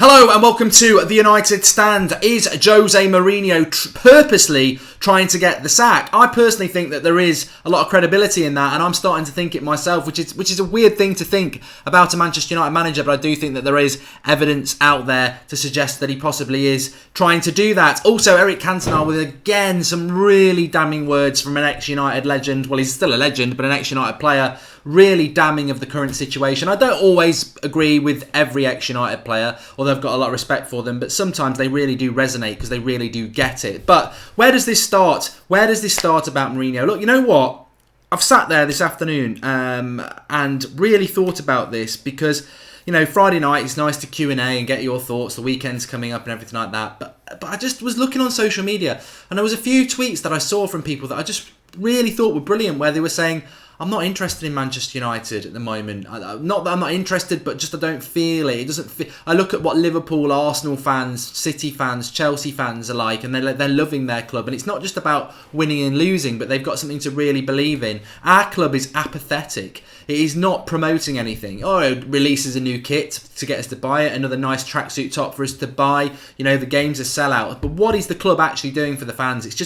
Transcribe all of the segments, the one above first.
Hello and welcome to the United Stand. Is Jose Mourinho purposely trying to get the sack? I personally think that there is a lot of credibility in that, and I'm starting to think it myself, which is a weird thing to think about a Manchester United manager, but I do think that there is evidence out there to suggest that he possibly is trying to do that. Also, Eric Cantona with, again, some really damning words from an ex-United legend. Well, he's still a legend, but an ex-United player. Really damning of the current situation. I don't always agree with every ex-United player, although I've got a lot of respect for them, but sometimes they really do resonate because they really do get it. But where does this start? Where does this start about Mourinho? Look, you know what? I've sat there this afternoon and really thought about this because, you know, Friday night it's nice to Q&A and get your thoughts. The weekend's coming up and everything like that. But I just was looking on social media and there was a few tweets that I saw from people that I just really thought were brilliant, where they were saying, I'm not interested in Manchester United at the moment. Not that I'm not interested, but just I don't feel it. It doesn't feel. I look at what Liverpool, Arsenal fans, City fans, Chelsea fans are like, and they're loving their club. And it's not just about winning and losing, but they've got something to really believe in. Our club is apathetic. It is not promoting anything. Oh, it releases a new kit to get us to buy it, another nice tracksuit top for us to buy. You know, the game's a sellout. But what is the club actually doing for the fans? It's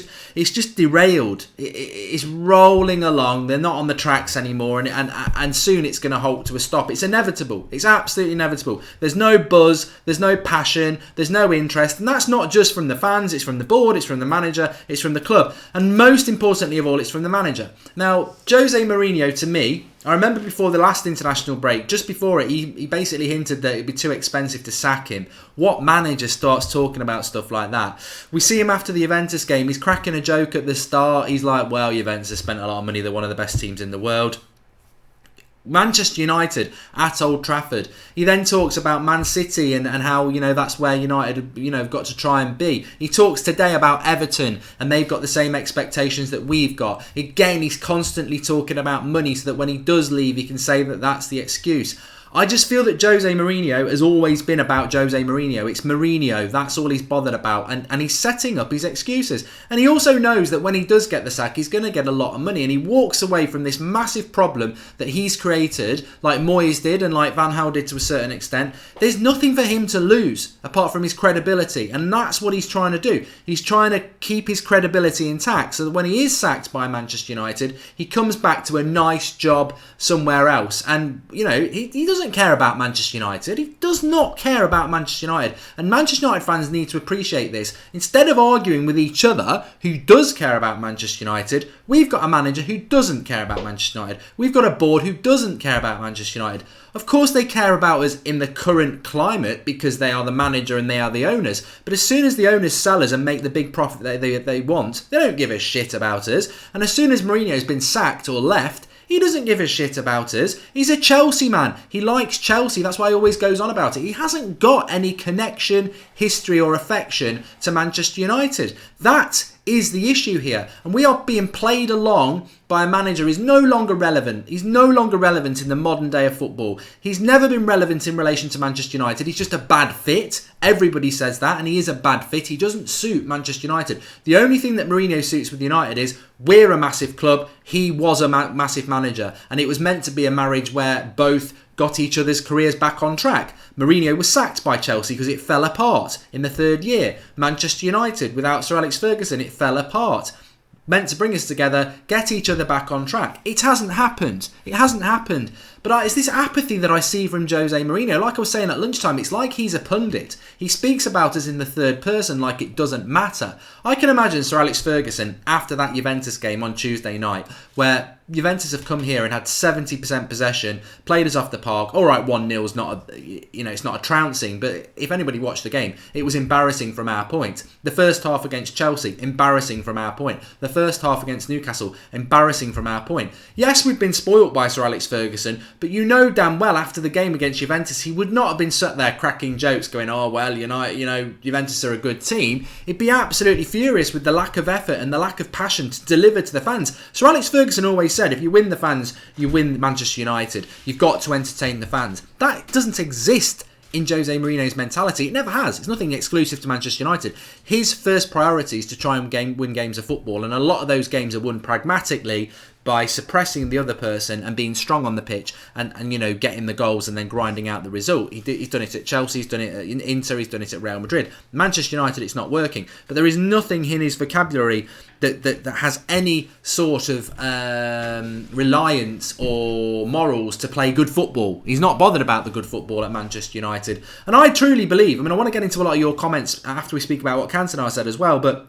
just derailed. It's rolling along. They're not on the tracks anymore, and soon it's going to halt to a stop. It's inevitable. It's absolutely inevitable. There's no buzz. There's no passion. There's no interest, and that's not just from the fans. It's from the board. It's from the manager. It's from the club, and most importantly of all, it's from the manager. Now, Jose Mourinho, to me, I remember before the last international break, just before it, he basically hinted that it'd be too expensive to sack him. What manager starts talking about stuff like that? We see him after the Juventus game. He's cracking a joke at the start. He's like, well, Juventus has spent a lot of money. They're one of the best teams in the world. Manchester United at Old Trafford. He then talks about Man City and how, you know, that's where United, you know, have got to try and be. He talks today about Everton and they've got the same expectations that we've got. Again, he's constantly talking about money so that when he does leave, he can say that that's the excuse. I just feel that Jose Mourinho has always been about Jose Mourinho. It's Mourinho. That's all he's bothered about. And he's setting up his excuses. And he also knows that when he does get the sack, he's going to get a lot of money. And he walks away from this massive problem that he's created, like Moyes did and like Van Gaal did to a certain extent. There's nothing for him to lose apart from his credibility. And that's what he's trying to do. He's trying to keep his credibility intact so that when he is sacked by Manchester United, he comes back to a nice job somewhere else. And, you know, he doesn't care about Manchester United. He does not care about Manchester United. And Manchester United fans need to appreciate this. Instead of arguing with each other who does care about Manchester United, we've got a manager who doesn't care about Manchester United. We've got a board who doesn't care about Manchester United. Of course they care about us in the current climate because they are the manager and they are the owners. But as soon as the owners sell us and make the big profit that they want, they don't give a shit about us. And as soon as Mourinho's been sacked or left, he doesn't give a shit about us. He's a Chelsea man. He likes Chelsea. That's why he always goes on about it. He hasn't got any connection, history or affection to Manchester United. That is the issue here. And we are being played along by a manager who's no longer relevant. He's no longer relevant in the modern day of football. He's never been relevant in relation to Manchester United. He's just a bad fit. Everybody says that, and he is a bad fit. He doesn't suit Manchester United. The only thing that Mourinho suits with United is we're a massive club. He was a massive manager, and it was meant to be a marriage where both got each other's careers back on track. Mourinho was sacked by Chelsea because it fell apart in the third year. Manchester United, without Sir Alex Ferguson, it fell apart. Meant to bring us together, get each other back on track. It hasn't happened. It hasn't happened. But it's this apathy that I see from Jose Mourinho. Like I was saying at lunchtime, it's like he's a pundit. He speaks about us in the third person like it doesn't matter. I can imagine Sir Alex Ferguson after that Juventus game on Tuesday night, where Juventus have come here and had 70% possession, played us off the park. All right, 1-0's not it's not a trouncing, but if anybody watched the game, it was embarrassing from our point. The first half against Chelsea, embarrassing from our point. The first half against Newcastle, embarrassing from our point. Yes, we've been spoilt by Sir Alex Ferguson, but you know damn well after the game against Juventus, he would not have been sat there cracking jokes going, oh, well, Juventus are a good team. He'd be absolutely furious with the lack of effort and the lack of passion to deliver to the fans. Sir Alex Ferguson always said, if you win the fans, you win Manchester United. You've got to entertain the fans. That doesn't exist in Jose Mourinho's mentality. It never has. It's nothing exclusive to Manchester United. His first priority is to try and win games of football, and a lot of those games are won pragmatically by suppressing the other person and being strong on the pitch and you know, getting the goals and then grinding out the result. He's done it at Chelsea, he's done it at Inter, he's done it at Real Madrid. Manchester United, it's not working. But there is nothing in his vocabulary that has any sort of reliance or morals to play good football. He's not bothered about the good football at Manchester United. And I truly believe, I mean, I want to get into a lot of your comments after we speak about what Cantona said as well, but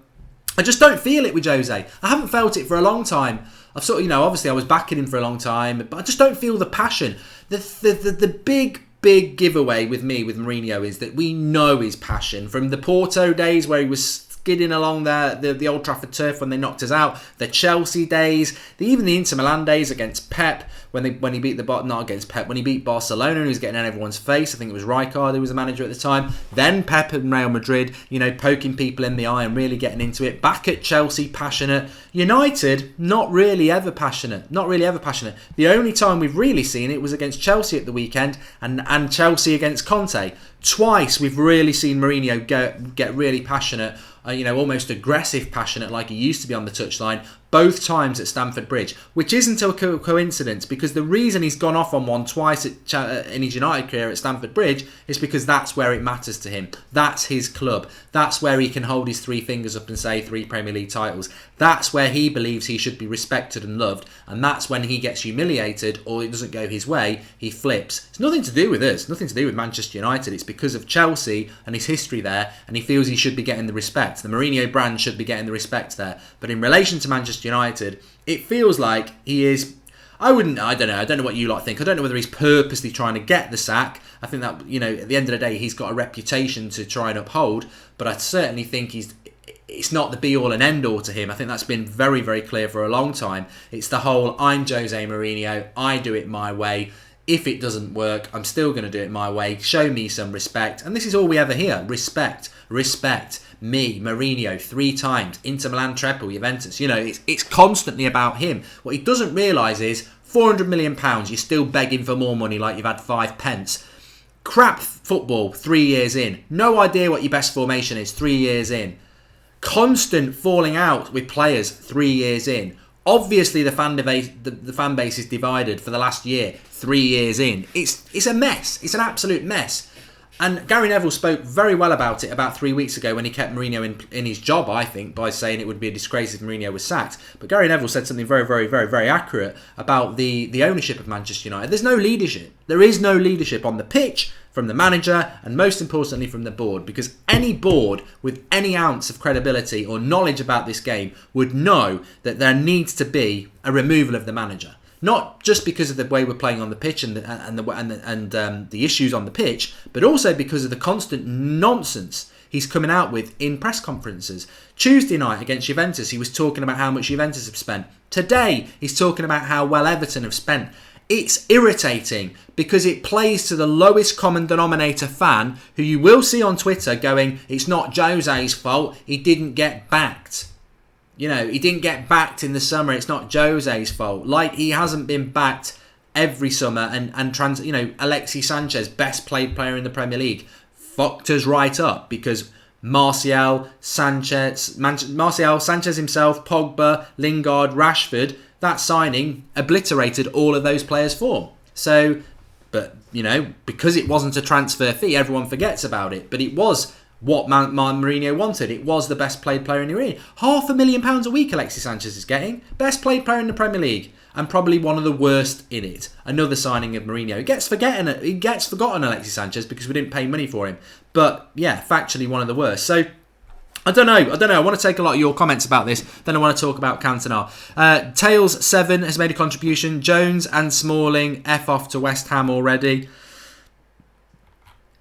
I just don't feel it with Jose. I haven't felt it for a long time. I've sort of, you know, obviously I was backing him for a long time, but I just don't feel the passion. The big giveaway with me, with Mourinho, is that we know his passion. From the Porto days where he was skidding along the Old Trafford turf when they knocked us out, the Chelsea days, even the Inter Milan days against Pep, when he beat not against Pep, when he beat Barcelona and he was getting in everyone's face. I think it was Rijkaard who was the manager at the time. Then Pep and Real Madrid, you know, poking people in the eye and really getting into it. Back at Chelsea, passionate. United, not really ever passionate. The only time we've really seen it was against Chelsea at the weekend and Chelsea against Conte. Twice we've really seen Mourinho get really passionate, you know, almost aggressive passionate like he used to be on the touchline, both times at Stamford Bridge, which isn't a coincidence, because the reason he's gone off on one twice in his United career at Stamford Bridge is because that's where it matters to him. That's his club. That's where he can hold his three fingers up and say 3 Premier League titles. That's where he believes he should be respected and loved, and that's when he gets humiliated or it doesn't go his way, he flips. It's nothing to do with us, nothing to do with Manchester United. It's because of Chelsea and his history there, and he feels he should be getting the respect. The Mourinho brand should be getting the respect there. But in relation to Manchester United, it feels like he is... I don't know what you lot think. I don't know whether he's purposely trying to get the sack. I think that, you know, at the end of the day, he's got a reputation to try and uphold, but I certainly think it's not the be-all and end-all to him. I think that's been very, very clear for a long time. It's the whole, I'm Jose Mourinho, I do it my way. If it doesn't work, I'm still going to do it my way. Show me some respect. And this is all we ever hear. Respect. Me, Mourinho, 3 times. Inter Milan treble, Juventus. You know, it's constantly about him. What he doesn't realise is £400 million, you're still begging for more money like you've had 5 pence. Crap football 3 years in. No idea what your best formation is 3 years in. Constant falling out with players 3 years in. Obviously, the fan base is divided for the last year, 3 years in. It's a mess. It's an absolute mess. And Gary Neville spoke very well about it about 3 weeks ago when he kept Mourinho in his job, I think, by saying it would be a disgrace if Mourinho was sacked. But Gary Neville said something very, very, very, very accurate about the ownership of Manchester United. There's no leadership. There is no leadership on the pitch, from the manager, and most importantly from the board, because any board with any ounce of credibility or knowledge about this game would know that there needs to be a removal of the manager. Not just because of the way we're playing on the pitch and the issues on the pitch, but also because of the constant nonsense he's coming out with in press conferences. Tuesday night against Juventus, he was talking about how much Juventus have spent. Today, he's talking about how well Everton have spent. It's irritating because it plays to the lowest common denominator fan, who you will see on Twitter going, it's not Jose's fault, he didn't get backed. You know, he didn't get backed in the summer. It's not Jose's fault. Like, he hasn't been backed every summer. You know, Alexis Sanchez, best played player in the Premier League, fucked us right up because Martial, Sanchez himself, Pogba, Lingard, Rashford, that signing obliterated all of those players' form. So, but, you know, because it wasn't a transfer fee, everyone forgets about it. But it was what Mourinho wanted. It was the best played player in the league. £500,000 a week Alexis Sanchez is getting. Best played player in the Premier League. And probably one of the worst in it. Another signing of Mourinho. It gets forgotten, Alexis Sanchez, because we didn't pay money for him. But yeah, factually one of the worst. So I don't know. I want to take a lot of your comments about this. Then I want to talk about Cantona. Tails7 has made a contribution. Jones and Smalling F off to West Ham already.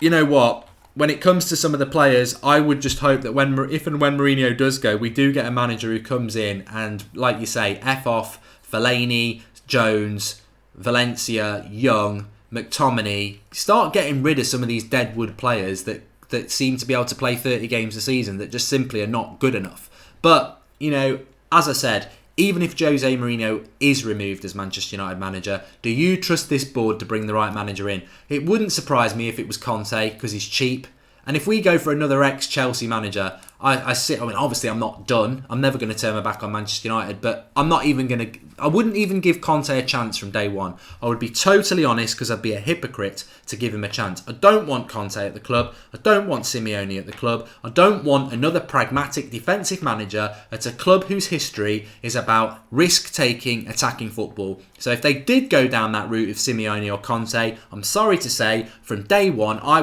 You know what? When it comes to some of the players, I would just hope that if and when Mourinho does go, we do get a manager who comes in and, like you say, F off Fellaini, Jones, Valencia, Young, McTominay. Start getting rid of some of these deadwood players that seem to be able to play 30 games a season that just simply are not good enough. But, you know, as I said, even if Jose Mourinho is removed as Manchester United manager, do you trust this board to bring the right manager in? It wouldn't surprise me if it was Conte, because he's cheap. And if we go for another ex-Chelsea manager, I mean, obviously I'm not done. I'm never going to turn my back on Manchester United, but I'm not even going to... I wouldn't even give Conte a chance from day one. I would be totally honest, because I'd be a hypocrite to give him a chance. I don't want Conte at the club. I don't want Simeone at the club. I don't want another pragmatic defensive manager at a club whose history is about risk-taking, attacking football. So if they did go down that route of Simeone or Conte, I'm sorry to say, from day one, I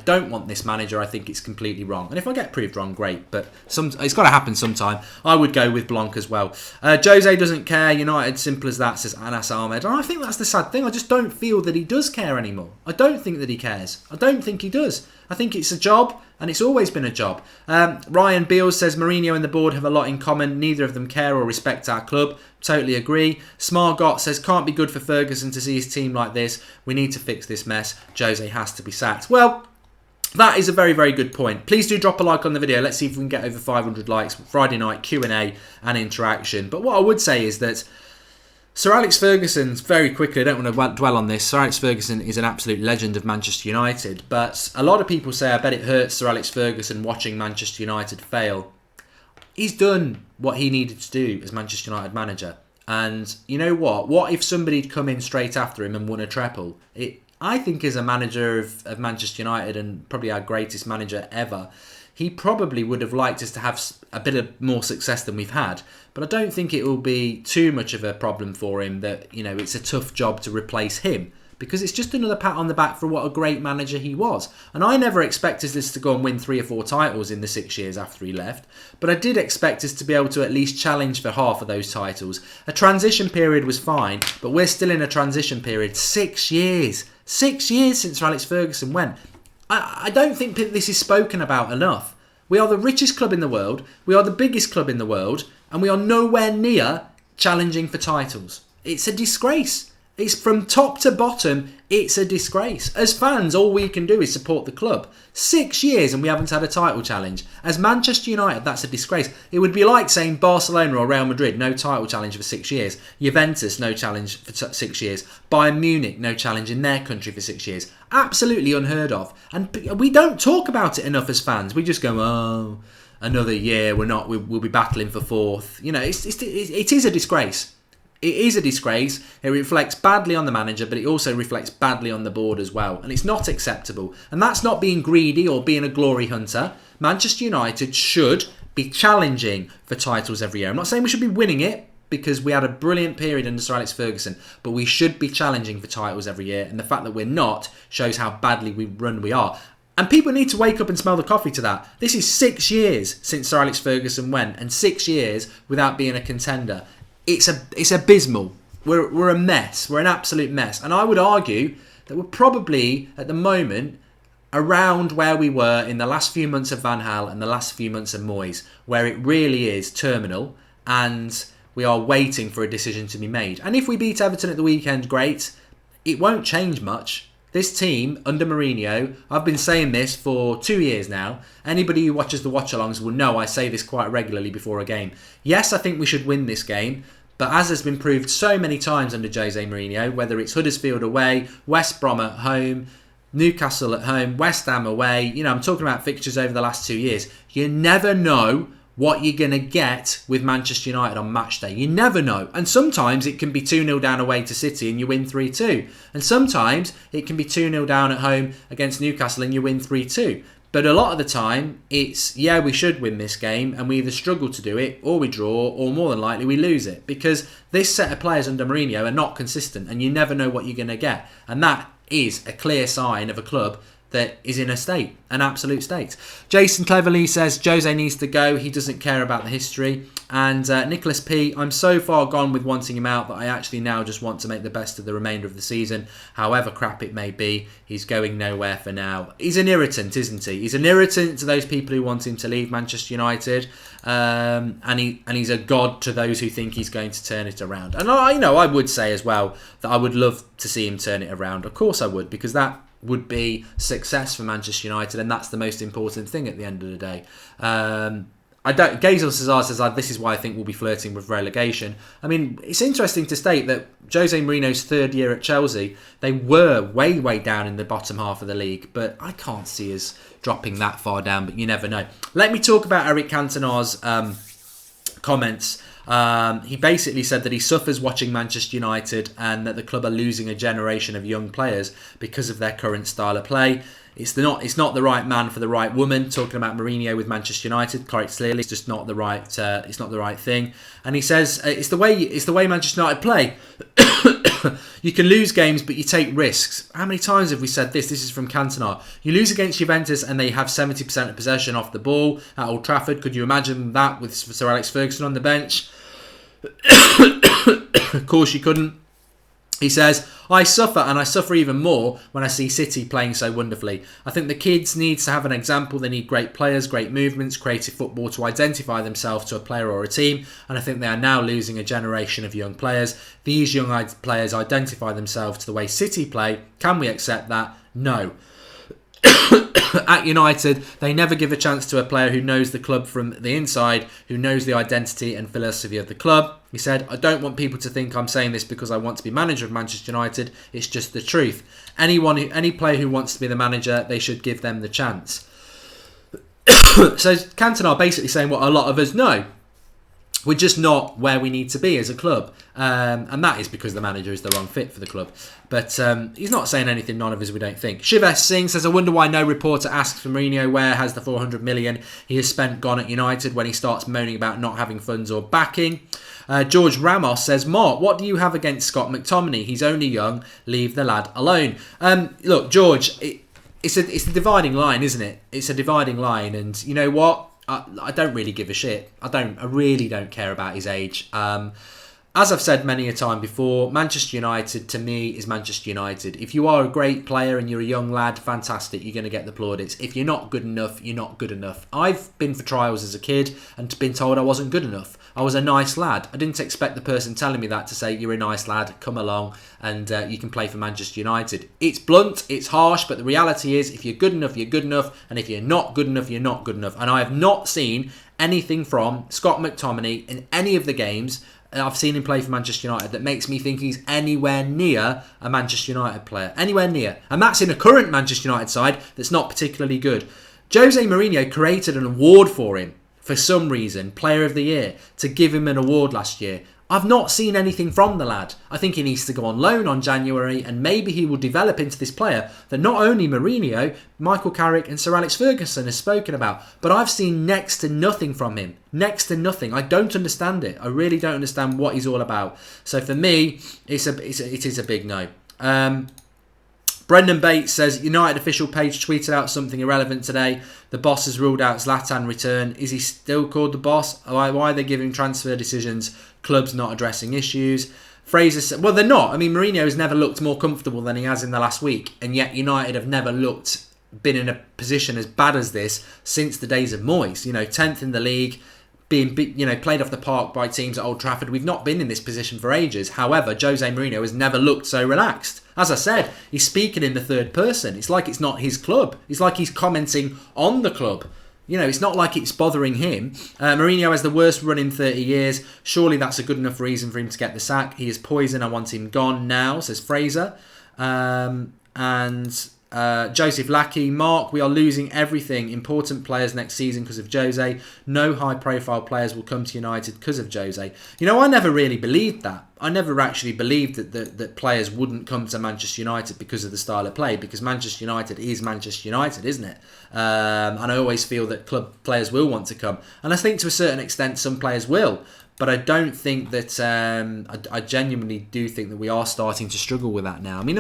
don't want this manager. I think it's completely wrong. And if I get proved wrong, great. But it's got to happen sometime. I would go with Blanc as well. Jose doesn't care. United, simple as that, says Anas Ahmed. And I think that's the sad thing. I just don't feel that he does care anymore. I don't think that he cares. I don't think he does. I think it's a job, and it's always been a job. Ryan Beals says Mourinho and the board have a lot in common. Neither of them care or respect our club. Totally agree. Smargot says can't be good for Ferguson to see his team like this. We need to fix this mess. Jose has to be sacked. Well, that is a very, very good point. Please do drop a like on the video. Let's see if we can get over 500 likes. Friday night Q&A and interaction. But what I would say is that Sir Alex Ferguson, very quickly, I don't want to dwell on this. Sir Alex Ferguson is an absolute legend of Manchester United. But a lot of people say, I bet it hurts Sir Alex Ferguson watching Manchester United fail. He's done what he needed to do as Manchester United manager. And you know what? What if somebody had come in straight after him and won a treble? I think as a manager of Manchester United, and probably our greatest manager ever, he probably would have liked us to have a bit of more success than we've had. But I don't think it will be too much of a problem for him that, you know, it's a tough job to replace him. Because it's just another pat on the back for what a great manager he was. And I never expected us to go and win 3 or 4 titles in the 6 years after he left. But I did expect us to be able to at least challenge for half of those titles. A transition period was fine, but we're still in a transition period. 6 years. 6 years since Alex Ferguson went. I don't think this is spoken about enough. We are the richest club in the world. We are the biggest club in the world. And we are nowhere near challenging for titles. It's a disgrace. It's from top to bottom, it's a disgrace. As fans, all we can do is support the club. 6 years and we haven't had a title challenge. As Manchester United, that's a disgrace. It would be like saying Barcelona or Real Madrid, no title challenge for 6 years. Juventus, no challenge for 6 years. Bayern Munich, no challenge in their country for 6 years. Absolutely unheard of. And we don't talk about it enough as fans. We just go, oh, another year, we'll be battling for 4th. You know, it is a disgrace. It is a disgrace. It reflects badly on the manager, but it also reflects badly on the board as well. And it's not acceptable. And that's not being greedy or being a glory hunter. Manchester United should be challenging for titles every year. I'm not saying we should be winning it, because we had a brilliant period under Sir Alex Ferguson, but we should be challenging for titles every year. And the fact that we're not shows how badly we are. And people need to wake up and smell the coffee to that. This is 6 years since Sir Alex Ferguson went, and 6 years without being a contender. It's abysmal. We're a mess. We're an absolute mess. And I would argue that we're probably, at the moment, around where we were in the last few months of Van Gaal and the last few months of Moyes, where it really is terminal and we are waiting for a decision to be made. And if we beat Everton at the weekend, great. It won't change much. This team, under Mourinho, I've been saying this for 2 years now. Anybody who watches the watch-alongs will know I say this quite regularly before a game. Yes, I think we should win this game. But as has been proved so many times under Jose Mourinho, whether it's Huddersfield away, West Brom at home, Newcastle at home, West Ham away, you know, I'm talking about fixtures over the last 2 years. You never know what you're going to get with Manchester United on match day. You never know. And sometimes it can be 2-0 down away to City and you win 3-2. And sometimes it can be 2-0 down at home against Newcastle and you win 3-2. But a lot of the time, it's, yeah, we should win this game, and we either struggle to do it, or we draw, or more than likely we lose it. Because this set of players under Mourinho are not consistent, and you never know what you're going to get. And that is a clear sign of a club that is in a state, an absolute state. Jason Cleverly says Jose needs to go. He doesn't care about the history. And Nicholas P, I'm so far gone with wanting him out that I actually now just want to make the best of the remainder of the season. However crap it may be, he's going nowhere for now. He's an irritant, isn't he? He's an irritant to those people who want him to leave Manchester United. And he's a god to those who think he's going to turn it around. And I would say as well that I would love to see him turn it around. Of course I would, because that would be success for Manchester United, and that's the most important thing at the end of the day. I don't. Gazel Cesar says, this is why I think we'll be flirting with relegation. I mean, it's interesting to state that Jose Mourinho's third year at Chelsea, they were way, way down in the bottom half of the league, but I can't see us dropping that far down, but you never know. Let me talk about Eric Cantona's comments. He basically said that he suffers watching Manchester United and that the club are losing a generation of young players because of their current style of play. It's not the right man for the right woman. Talking about Mourinho with Manchester United, quite clearly, it's just not the right. It's not the right thing. And he says it's the way Manchester United play. You can lose games, but you take risks. How many times have we said this? This is from Cantona. You lose against Juventus, and they have 70% of possession off the ball at Old Trafford. Could you imagine that with Sir Alex Ferguson on the bench? Of course, you couldn't. He says, I suffer, and I suffer even more when I see City playing so wonderfully. I think the kids need to have an example. They need great players, great movements, creative football to identify themselves to a player or a team. And I think they are now losing a generation of young players. These young players identify themselves to the way City play. Can we accept that? No. At United, they never give a chance to a player who knows the club from the inside, who knows the identity and philosophy of the club. He said, I don't want people to think I'm saying this because I want to be manager of Manchester United. It's just the truth. Any player who wants to be the manager, they should give them the chance. So Cantona basically saying what a lot of us know. We're just not where we need to be as a club. And that is because the manager is the wrong fit for the club. But he's not saying anything none of us we don't think. Shivesh Singh says, I wonder why no reporter asks for Mourinho where has the 400 million he has spent gone at United when he starts moaning about not having funds or backing. George Ramos says, Mark, what do you have against Scott McTominay? He's only young. Leave the lad alone. Look, George, it's a dividing line, isn't it? It's a dividing line. And you know what? I don't really give a shit. I really don't care about his age. As I've said many a time before, Manchester United to me is Manchester United. If you are a great player and you're a young lad, fantastic, you're going to get the plaudits. If you're not good enough, you're not good enough. I've been for trials as a kid and been told I wasn't good enough. I was a nice lad. I didn't expect the person telling me that to say, you're a nice lad, come along and you can play for Manchester United. It's blunt, it's harsh, but the reality is if you're good enough, you're good enough. And if you're not good enough, you're not good enough. And I have not seen anything from Scott McTominay in any of the games I've seen him play for Manchester United that makes me think he's anywhere near a Manchester United player. Anywhere near. And that's in a current Manchester United side that's not particularly good. Jose Mourinho created an award for him, for some reason, Player of the Year, to give him an award last year. I've not seen anything from the lad. I think he needs to go on loan on January and maybe he will develop into this player that not only Mourinho, Michael Carrick and Sir Alex Ferguson has spoken about, but I've seen next to nothing from him. Next to nothing. I don't understand it. I really don't understand what he's all about. So for me, it is a big no. Brendan Bates says, United official page tweeted out something irrelevant today. The boss has ruled out Zlatan return. Is he still called the boss? Why are they giving transfer decisions? Clubs not addressing issues. Fraser said, well, they're not. I mean, Mourinho has never looked more comfortable than he has in the last week. And yet United have never been in a position as bad as this since the days of Moyes. 10th in the league, being played off the park by teams at Old Trafford. We've not been in this position for ages. However, Jose Mourinho has never looked so relaxed. As I said, he's speaking in the third person. It's like it's not his club. It's like he's commenting on the club. It's not like it's bothering him. Mourinho has the worst run in 30 years. Surely that's a good enough reason for him to get the sack. He is poison. I want him gone now, says Fraser. Joseph Lackey, Mark, we are losing everything. Important players next season because of Jose. No high-profile players will come to United because of Jose. I never really believed that. I never actually believed that players wouldn't come to Manchester United because of the style of play, because Manchester United is Manchester United, isn't it? And I always feel that club players will want to come. And I think to a certain extent some players will. But I don't think that, I genuinely do think that we are starting to struggle with that now. I mean,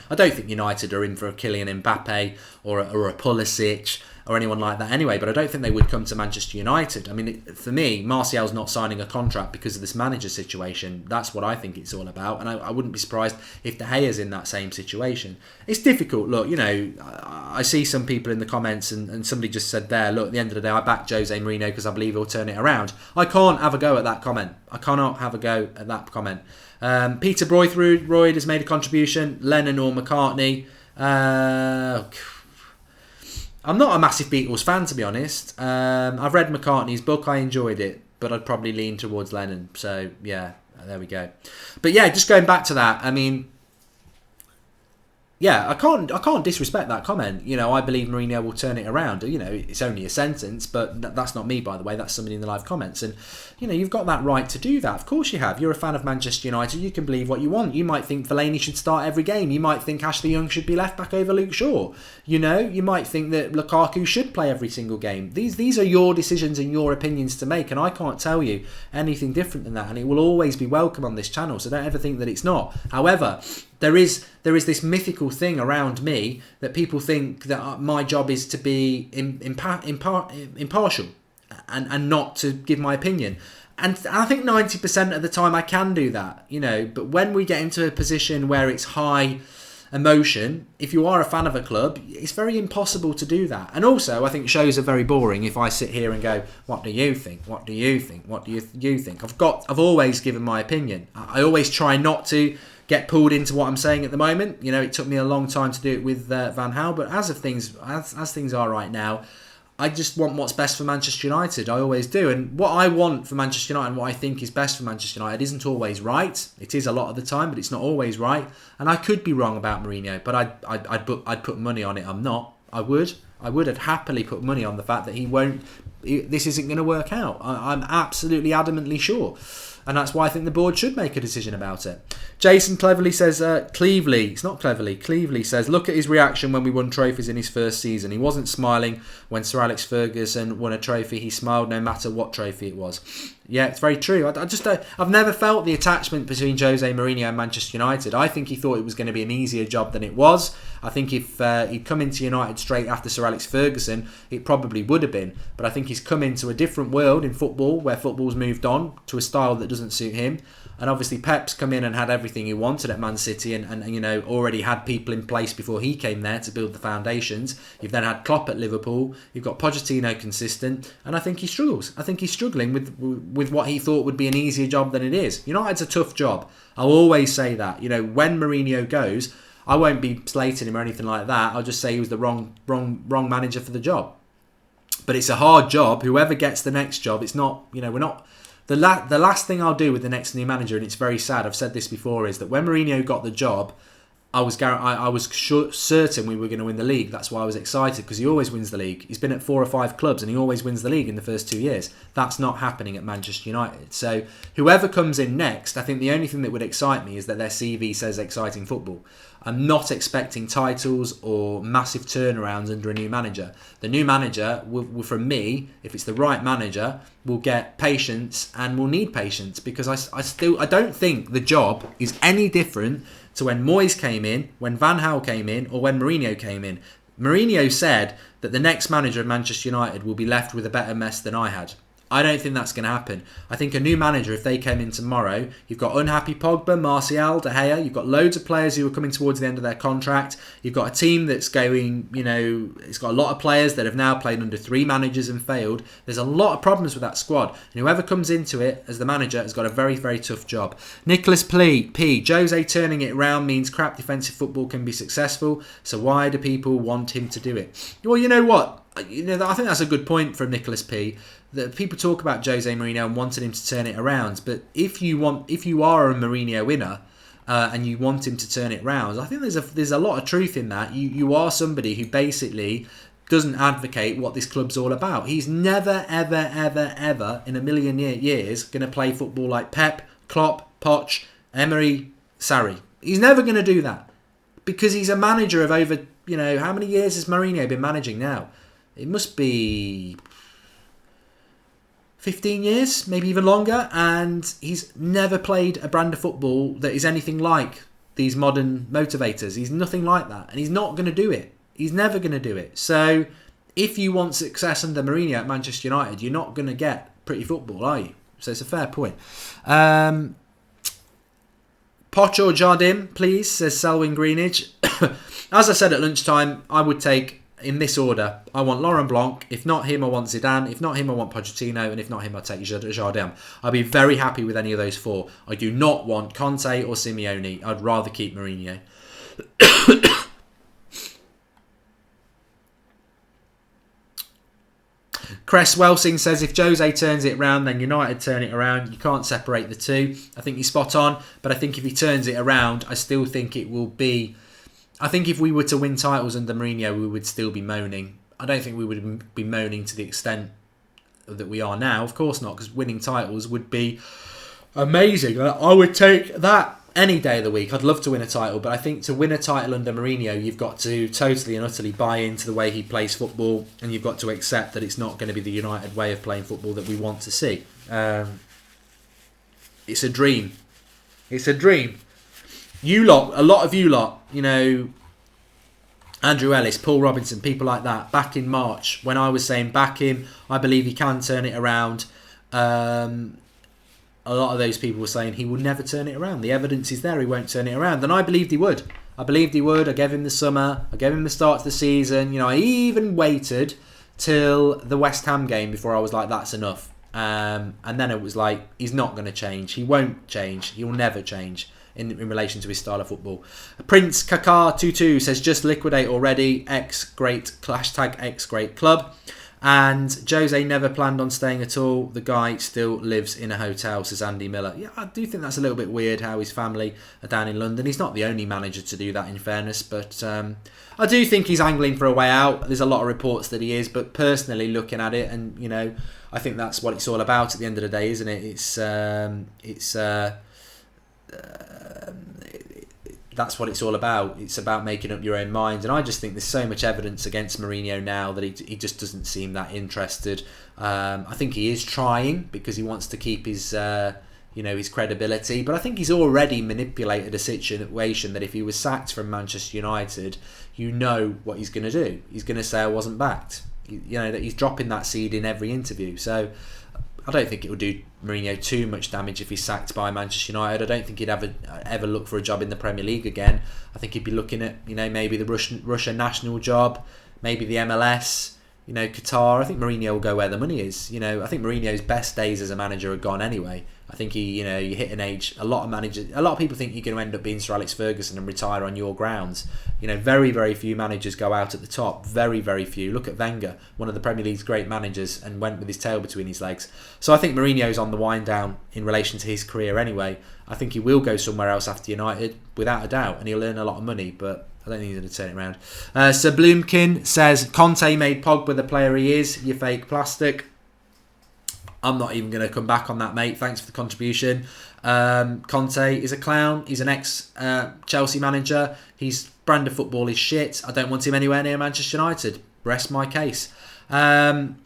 I don't think United are in for a Kylian Mbappe or a Pulisic or anyone like that anyway, but I don't think they would come to Manchester United. I mean, for me, Martial's not signing a contract because of this manager situation. That's what I think it's all about, and I wouldn't be surprised if De Gea's in that same situation. It's difficult. Look, I see some people in the comments, and somebody just said there, look, at the end of the day, I back Jose Mourinho because I believe he'll turn it around. I can't have a go at that comment. I cannot have a go at that comment. Peter Broythroyd has made a contribution. Lennon or McCartney. I'm not a massive Beatles fan, to be honest. I've read McCartney's book. I enjoyed it, but I'd probably lean towards Lennon. So, yeah, there we go. But, yeah, just going back to that, I mean, yeah, I can't disrespect that comment. You know, I believe Mourinho will turn it around. You know, it's only a sentence, but that's not me, by the way. That's somebody in the live comments. And, you know, you've got that right to do that. Of course you have. You're a fan of Manchester United. You can believe what you want. You might think Fellaini should start every game. You might think Ashley Young should be left back over Luke Shaw. You know, you might think that Lukaku should play every single game. These are your decisions and your opinions to make, and I can't tell you anything different than that. And it will always be welcome on this channel, so don't ever think that it's not. However, there is this mythical thing around me that people think that my job is to be impartial and not to give my opinion. And I think 90% of the time I can do that, you know. But when we get into a position where it's high emotion, if you are a fan of a club, it's very impossible to do that. And also, I think shows are very boring if I sit here and go, what do you think? What do you think? What do you think? I've always given my opinion. I always try not to get pulled into what I'm saying at the moment. You know, it took me a long time to do it with Van Gaal, but as things are right now, I just want what's best for Manchester United. I always do. And what I want for Manchester United and what I think is best for Manchester United isn't always right. It is a lot of the time, but it's not always right. And I could be wrong about Mourinho, but I'd put money on it. I'm not. I would. I'd happily put money on the fact that this isn't going to work out. I'm absolutely adamantly sure. And that's why I think the board should make a decision about it. Jason Cleverly says, Cleverly says, look at his reaction when we won trophies in his first season. He wasn't smiling when Sir Alex Ferguson won a trophy. He smiled no matter what trophy it was. Yeah, it's very true. I've never felt the attachment between Jose Mourinho and Manchester United. I think he thought it was going to be an easier job than it was. I think if he'd come into United straight after Sir Alex Ferguson, it probably would have been. But I think he's come into a different world in football, where football's moved on to a style that doesn't suit him. And obviously Pep's come in and had everything he wanted at Man City and you know, already had people in place before he came there to build the foundations. You've then had Klopp at Liverpool. You've got Pochettino consistent. And I think he struggles. I think he's struggling with what he thought would be an easier job than it is. United's a tough job. I'll always say that. You know, when Mourinho goes, I won't be slating him or anything like that. I'll just say he was the wrong manager for the job. But it's a hard job. Whoever gets the next job, it's not, you know, we're not... The last thing I'll do with the next new manager, and it's very sad, I've said this before, is that when Mourinho got the job, I was certain we were going to win the league. That's why I was excited, because he always wins the league. He's been at 4 or 5 clubs and he always wins the league in the first 2 years. That's not happening at Manchester United. So whoever comes in next, I think the only thing that would excite me is that their CV says exciting football. I'm not expecting titles or massive turnarounds under a new manager. The new manager, will, from me, if it's the right manager, will get patience and will need patience, because I don't think the job is any different to when Moyes came in, when Van Gaal came in, or when Mourinho came in. Mourinho said that the next manager of Manchester United will be left with a better mess than I had. I don't think that's going to happen. I think a new manager, if they came in tomorrow, you've got unhappy Pogba, Martial, De Gea, you've got loads of players who are coming towards the end of their contract, you've got a team that's going, you know, it's got a lot of players that have now played under 3 managers and failed. There's a lot of problems with that squad, and whoever comes into it as the manager has got a very, very tough job. Nicholas P. Jose turning it around means crap defensive football can be successful, so why do people want him to do it? Well, you know what? You know, I think that's a good point from Nicholas P. That people talk about Jose Mourinho and wanting him to turn it around, but if you are a Mourinho winner and you want him to turn it round, I think there's a lot of truth in that. You are somebody who basically doesn't advocate what this club's all about. He's never, ever, ever, ever in a million years going to play football like Pep, Klopp, Poch, Emery, Sarri. He's never going to do that, because he's a manager of over, you know, how many years has Mourinho been managing now? It must be 15 years, maybe even longer, and he's never played a brand of football that is anything like these modern motivators. He's nothing like that, and he's not going to do it. He's never going to do it. So if you want success under Mourinho at Manchester United, you're not going to get pretty football, are you? So it's a fair point. Poch or Jardim, please, says Selwyn Greenidge. As I said at lunchtime, I would take, in this order, I want Laurent Blanc. If not him, I want Zidane. If not him, I want Pochettino. And if not him, I'll take Jardim. I'll be very happy with any of those 4. I do not want Conte or Simeone. I'd rather keep Mourinho. Cress Welsing says if Jose turns it around, then United turn it around. You can't separate the two. I think he's spot on, but I think if he turns it around, I still think it will be... I think if we were to win titles under Mourinho, we would still be moaning. I don't think we would be moaning to the extent that we are now. Of course not, because winning titles would be amazing. I would take that any day of the week. I'd love to win a title, but I think to win a title under Mourinho, you've got to totally and utterly buy into the way he plays football, and you've got to accept that it's not going to be the United way of playing football that we want to see. It's a dream. It's a dream. You lot, a lot of you lot, you know, Andrew Ellis, Paul Robinson, people like that, back in March, when I was saying back him, I believe he can turn it around. A lot of those people were saying he will never turn it around. The evidence is there, he won't turn it around. And I believed he would. I believed he would. I gave him the summer. I gave him the start to the season. You know, I even waited till the West Ham game before I was like, that's enough. And then it was like, he's not going to change. He won't change. He will never change in relation to his style of football. Prince Kakar22 says, just liquidate already. X-great club. And Jose never planned on staying at all. The guy still lives in a hotel, says Andy Miller. Yeah, I do think that's a little bit weird how his family are down in London. He's not the only manager to do that, in fairness. But I do think he's angling for a way out. There's a lot of reports that he is. But personally, looking at it, and, you know, I think that's what it's all about at the end of the day, isn't it? That's what it's all about. It's about making up your own mind. And I just think there's so much evidence against Mourinho now that he just doesn't seem that interested. I think he is trying because he wants to keep his his credibility. But I think he's already manipulated a situation that if he was sacked from Manchester United, you know what he's going to do. He's going to say I wasn't backed. You know, that he's dropping that seed in every interview. So I don't think it would do Mourinho too much damage if he's sacked by Manchester United. I don't think he'd ever look for a job in the Premier League again. I think he'd be looking at, you know, maybe the Russian national job, maybe the MLS, you know, Qatar. I think Mourinho will go where the money is. You know, I think Mourinho's best days as a manager are gone anyway. I think you hit an age. A lot of people think you're going to end up being Sir Alex Ferguson and retire on your grounds. You know, very, very few managers go out at the top. Very, very few. Look at Wenger, one of the Premier League's great managers, and went with his tail between his legs. So I think Mourinho's on the wind down in relation to his career anyway. I think he will go somewhere else after United, without a doubt, and he'll earn a lot of money, but I don't think he's going to turn it around. Sir Bloomkin says, Conte made Pogba the player he is, you fake plastic. I'm not even going to come back on that, mate. Thanks for the contribution. Conte is a clown. He's an ex-Chelsea manager. His brand of football is shit. I don't want him anywhere near Manchester United. Rest my case. And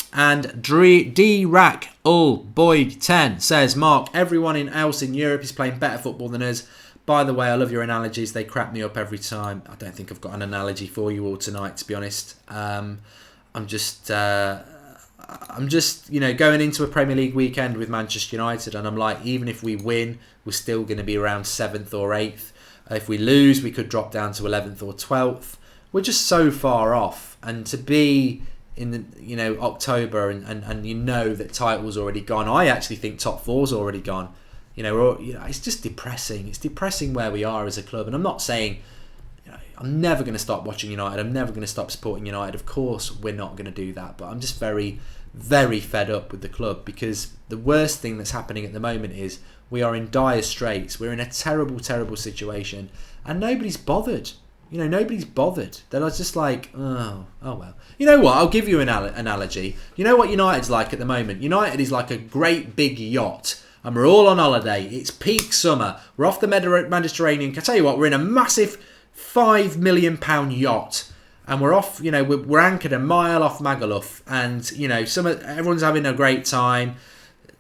D-Rack Boyd 10 says, Mark, everyone else in Europe is playing better football than us. By the way, I love your analogies. They crap me up every time. I don't think I've got an analogy for you all tonight, to be honest. I'm just, you know, going into a Premier League weekend with Manchester United, and I'm like, even if we win, we're still going to be around 7th or 8th. If we lose, we could drop down to 11th or 12th. We're just so far off. And to be in the, you know, October and you know that title's already gone. I actually think top four's already gone. You know, it's just depressing. It's depressing where we are as a club. And I'm not saying, you know, I'm never going to stop watching United. I'm never going to stop supporting United. Of course, we're not going to do that. But I'm just very, very fed up with the club, because the worst thing that's happening at the moment is we are in dire straits. We're in a terrible, terrible situation, and nobody's bothered. You know, nobody's bothered. They're just like, oh well. You know what? I'll give you an analogy. You know what United's like at the moment? United is like a great big yacht, and we're all on holiday. It's peak summer. We're off the Mediterranean. Can I tell you what? We're in a massive £5 million yacht. And we're off, you know, we're anchored a mile off Magaluf, and, you know, everyone's having a great time.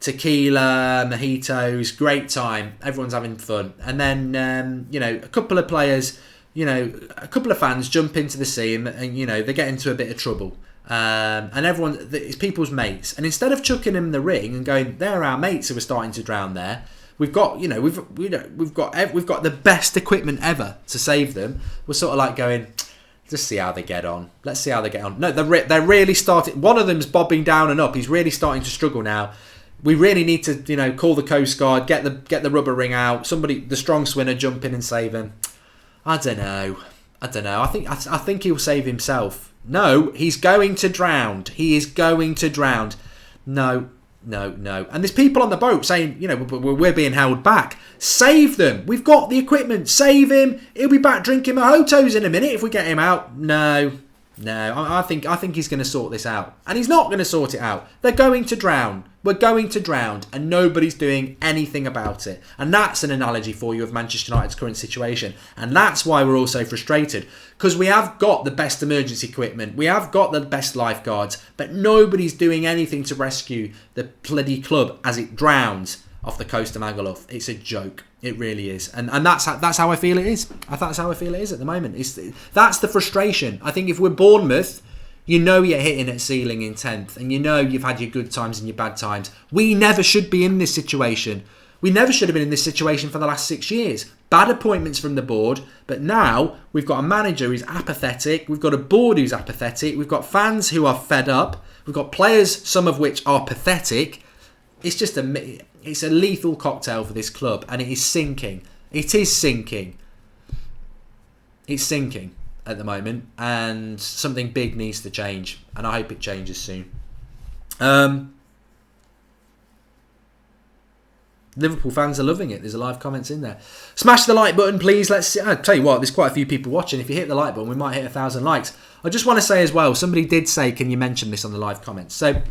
Tequila, mojitos, great time. Everyone's having fun. And then, you know, a couple of players, you know, a couple of fans jump into the sea and you know, they get into a bit of trouble. And everyone, it's people's mates. And instead of chucking them in the ring and going, they're our mates who are starting to drown there, we've got, you know, we've got the best equipment ever to save them. We're sort of like going, just see how they get on. Let's see how they get on. No, they're really starting. One of them's bobbing down and up. He's really starting to struggle now. We really need to, you know, call the Coast Guard, get the rubber ring out. Somebody, the strong swimmer, jump in and save him. I don't know. I don't know. I think he'll save himself. No, he's going to drown. He is going to drown. No. And there's people on the boat saying, we're being held back. Save them. We've got the equipment. Save him. He'll be back drinking mojitos in a minute if we get him out. No. I think he's going to sort this out. And he's not going to sort it out. They're going to drown. We're going to drown. And nobody's doing anything about it. And that's an analogy for you of Manchester United's current situation. And that's why we're all so frustrated. Because we have got the best emergency equipment. We have got the best lifeguards. But nobody's doing anything to rescue the bloody club as it drowns off the coast of Magaluf. It's a joke. It really is. And that's how I feel it is. That's how I feel it is at the moment. That's the frustration. I think if we're Bournemouth, you're hitting at ceiling in 10th. And you've had your good times and your bad times. We never should be in this situation. We never should have been in this situation for the last 6 years. Bad appointments from the board. But now we've got a manager who's apathetic. We've got a board who's apathetic. We've got fans who are fed up. We've got players, some of which are pathetic. It's a lethal cocktail for this club, and it is sinking. It is sinking. It's sinking at the moment, and something big needs to change, and I hope it changes soon. Liverpool fans are loving it. There's a live comments in there. Smash the like button, please. Let's see. I'll tell you what, there's quite a few people watching. If you hit the like button, we might hit 1,000 likes. I just want to say as well, somebody did say, can you mention this on the live comments? So,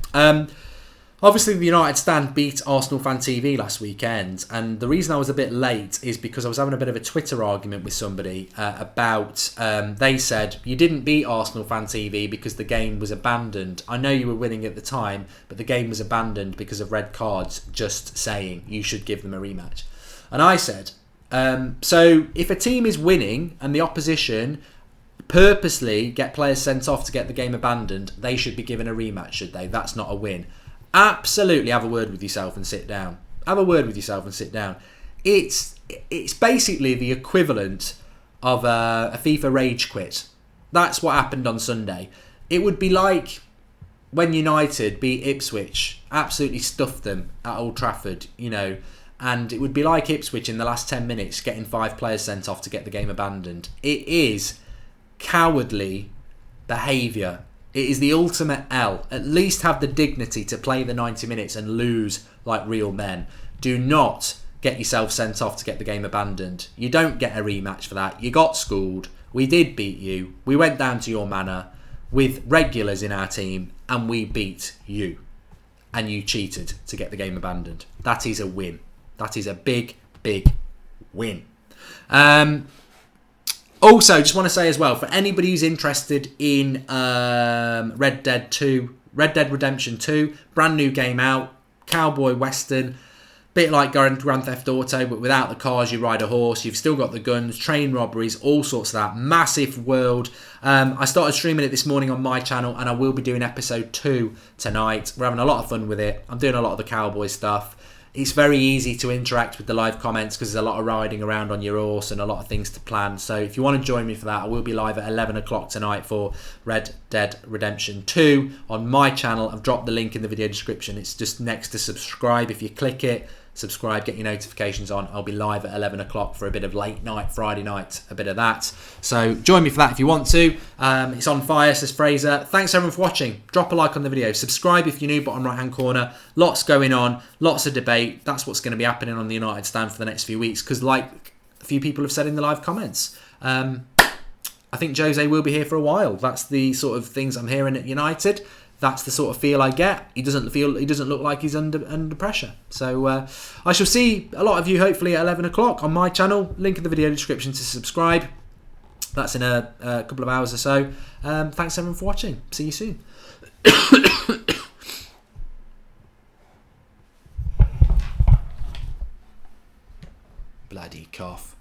obviously, the United stand beat Arsenal Fan TV last weekend, and the reason I was a bit late is because I was having a bit of a Twitter argument with somebody about. They said you didn't beat Arsenal Fan TV because the game was abandoned. I know you were winning at the time, but the game was abandoned because of red cards. Just saying, you should give them a rematch. And I said, so if a team is winning and the opposition purposely get players sent off to get the game abandoned, they should be given a rematch, should they? That's not a win. Absolutely, have a word with yourself and sit down. Have a word with yourself and sit down. It's basically the equivalent of a FIFA rage quit. That's what happened on Sunday. It would be like when United beat Ipswich, absolutely stuffed them at Old Trafford, and it would be like Ipswich in the last 10 minutes getting 5 players sent off to get the game abandoned. It is cowardly behaviour. It is the ultimate L. At least have the dignity to play the 90 minutes and lose like real men. Do not get yourself sent off to get the game abandoned. You don't get a rematch for that. You got schooled. We did beat you. We went down to your manor with regulars in our team and we beat you. And you cheated to get the game abandoned. That is a win. That is a big, big win. Also, just want to say as well, for anybody who's interested in Red Dead Redemption 2, brand new game out, cowboy western, bit like Grand Theft Auto, but without the cars, you ride a horse, you've still got the guns, train robberies, all sorts of that. Massive world. I started streaming it this morning on my channel, and I will be doing episode 2 tonight. We're having a lot of fun with it. I'm doing a lot of the cowboy stuff. It's very easy to interact with the live comments because there's a lot of riding around on your horse and a lot of things to plan. So if you want to join me for that, I will be live at 11 o'clock tonight for Red Dead Redemption 2 on my channel. I've dropped the link in the video description. It's just next to subscribe. If you click it, subscribe, get your notifications on. I'll be live at 11 o'clock for a bit of late night, Friday night, a bit of that. So join me for that if you want to. It's on fire, says Fraser. Thanks everyone for watching. Drop a like on the video. Subscribe if you're new, bottom right hand corner. Lots going on, lots of debate. That's what's going to be happening on the United stand for the next few weeks because like a few people have said in the live comments, I think Jose will be here for a while. That's the sort of things I'm hearing at United. That's the sort of feel I get. He doesn't look like he's under pressure. So I shall see a lot of you hopefully at 11 o'clock on my channel. Link in the video description to subscribe. That's in a couple of hours or so. Thanks everyone for watching. See you soon. Bloody cough.